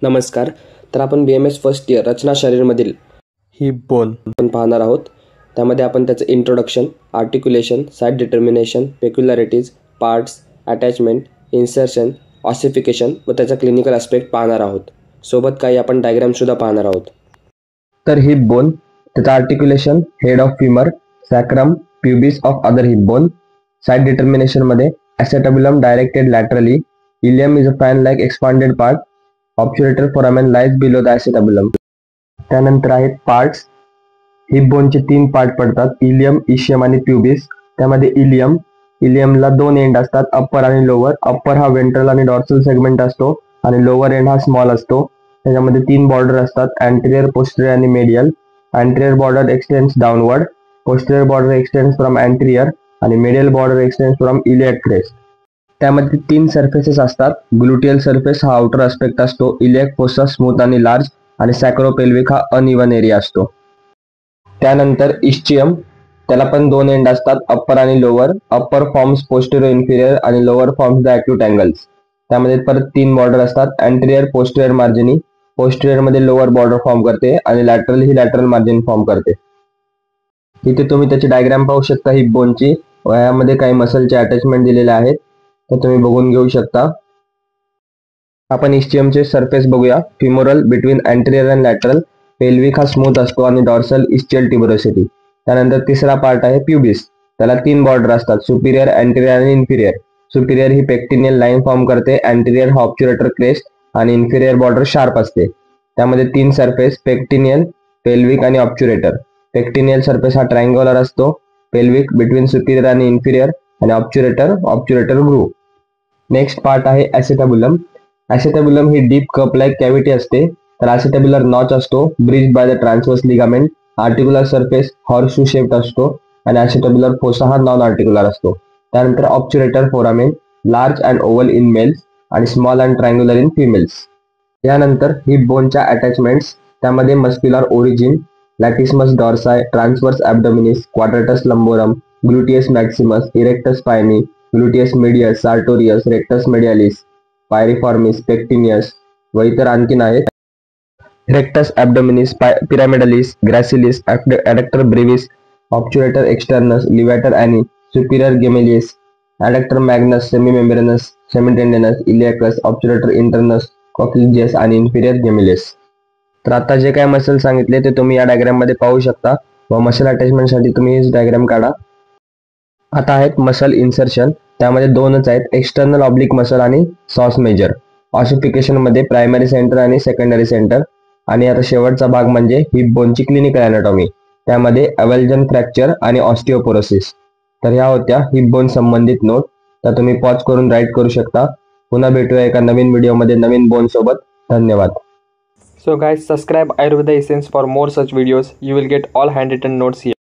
नमस्कार. तर आपण BMS फर्स्ट इयर रचना शरीरमधील हिप बोन पाहणार आहोत. त्यामध्ये आपण त्याचं introduction, articulation, site determination, peculiarities, parts, attachment, insertion, ossification व त्याचा क्लिनिकल ॲस्पेक्ट पाहणार आहोत. सोबत काही आपण डायग्रामसुद्धा पाहणार आहोत. तर हिप बोन, त्याचं articulation head of femur, sacrum, pubis of other hip bone. Site determination मध्ये acetabulum directed laterally, ilium is a fan like expanded part, obturator foramen lies below the acetabulum. त्यानंतर आहेत पार्ट्स. हिप बोनचे 3 part पडतात, ilium, ischium आणि pubis. त्यामध्ये इलियमला 2 end असतात, upper आणि लोअर. अप्पर हा वेंट्रल आणि डॉर्सल सेगमेंट असतो आणि लोअर एंड हा स्मॉल असतो. त्याच्यामध्ये 3 बॉर्डर असतात, अँटेरियर, पोस्टेरियर आणि medial. Anterior border extends downward, posterior border extends from anterior आणि medial border extends from iliac crest. त्यामध्ये 3 सर्फेसेस असतात. ग्लुटियल सर्फेस हा आउटर अस्पेक्ट असतो, इलियाक फोसा स्मूथ आणि लार्ज आणि सॅक्रोपेल्विक हा अनइवन एरिया असतो. त्यानंतर इस्चियम, त्याला पण 2 एंड असतात, अप्पर आणि lower. Upper forms posterior inferior आणि lower forms the acute angles. त्यामध्ये परत 3 बॉर्डर असतात, अँटेरियर, पोस्टेरियर मार्जिनी. पोस्टेरियर मध्ये लोअर बॉर्डर फॉर्म करते आणि लॅटरल ही लॅटरल मार्जिन फॉर्म करते. इथे तुम्ही त्याची डायग्राम पाहू शकता हिप बोनची. यामध्ये काही मसलचे अटॅचमेंट दिलेले आहेत, तर तुम्ही बघून घेऊ शकता. आपण इस्चियमचे सरफेस बघूया. Femoral between anterior and lateral, pelvic हा स्मूथ असतो आणि डॉर्सल इस्चियल ट्युबरोसिटी. त्यानंतर तिसरा पार्ट आहे प्युबिस. त्याला 3 बॉर्डर असतात, सुपिरियर, अँटेरियर आणि इन्फिरियर. सुपिरियर ही पेक्टिनियल लाईन फॉर्म करते, अँटेरियर हा ऑब्च्युरेटर क्रेस्ट आणि इन्फिरियर बॉर्डर शार्प असते. त्यामध्ये 3 सरफेस, पेक्टिनियल, पेल्विक आणि ऑब्च्युरेटर. पेक्टिनियल सरफेस हा ट्रायंग्युलर असतो, पेल्विक बिटवीन सुपिरियर आणि इन्फिरियर आणि ऑब्च्युरेटर ग्रूव्ह. नेक्स्ट पार्ट आहे ॲसेटॅब्युलम. ॲसेटॅब्युलम ही डीप कप लाईक कॅव्हिटी असते. तर ॲसेटॅब्युलर नॉच असतो, bridge by the transverse ligament. Articular surface horseshoe shaped असतो आणि ॲसेटॅब्युलर फोसा हा नॉन आर्टिक्युलर असतो. त्यानंतर obturator foramen, large and oval in males and small and triangular in females. यानंतर hip बोनच्या अटॅचमेंट्स, त्यामध्ये muscular origin, latissimus dorsi, transverse abdominis, quadratus lumborum, gluteus maximus, erector spinae, gluteus medius, sartorius, rectus medialis, piriformis, pectineus व इतर आणखीन आहेत. Rectus abdominis, pyramidalis, gracilis, adductor brevis, obturator externus, levator ani, superior gemellus, adductor magnus, semimembranosus, semitendinosus, iliacus, obturator internus, coccygeus आणि inferior गेमेलियस. तर आता जे काय muscle सांगितले ते तुम्ही या डायग्राम मध्ये पाहू शकता व मसल अटॅचमेंटसाठी तुम्ही ही डायग्राम काढा. आता आहेत मसल इन्सर्शन. त्यामध्ये 2च आहेत, एक्सटर्नल ऑब्लिक मसल आणि सॉस मेजर. ऑसिफिकेशन मध्ये प्रायमरी सेंटर आणि सेकंडरी सेंटर. आणि आता शेवटचा भाग म्हणजे हिप बोनची क्लिनिकल अॅनाटॉमी. त्यामध्ये अवेल्जन फ्रॅक्चर आणि ऑस्टिओपोरोसिस. तर ह्या होत्या हिप बोन संबंधित नोट. तर तुम्ही पॉज करून राईट करू शकता. पुन्हा भेटूया एका नवीन व्हिडिओमध्ये नवीन बोन सोबत. धन्यवाद. So guys, subscribe Ayurveda Essence for more such videos. You will get all handwritten notes here.